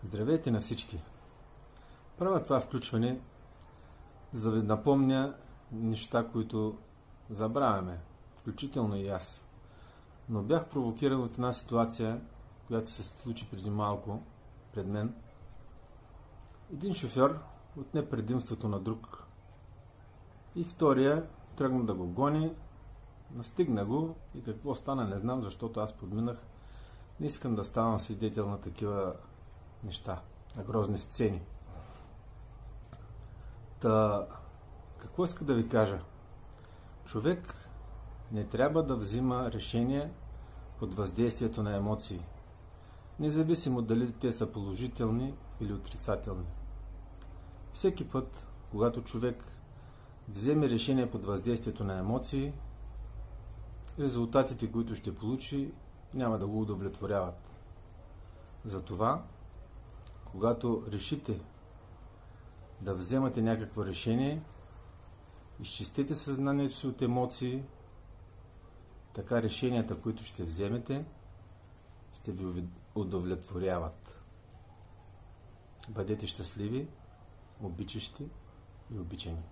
Здравейте на всички! Правя това включване, за да ви напомня неща, които забравяме, включително и аз. Но бях провокиран от една ситуация, която се случи преди малко пред мен. Един шофьор отне предимството на друг и втория тръгна да го гони, настигна го и какво стана не знам, защото аз подминах. Не искам да ставам свидетел на такива неща, на грозни сцени. Какво иска да ви кажа? Човек не трябва да взима решения под въздействието на емоции, независимо дали те са положителни или отрицателни. Всеки път, когато човек вземе решение под въздействието на емоции, резултатите, които ще получи, няма да го удовлетворяват. Затова, когато решите да вземате някакво решение, изчистете съзнанието си от емоции, така решенията, които ще вземете, ще ви удовлетворяват. Бъдете щастливи, обичащи и обичани.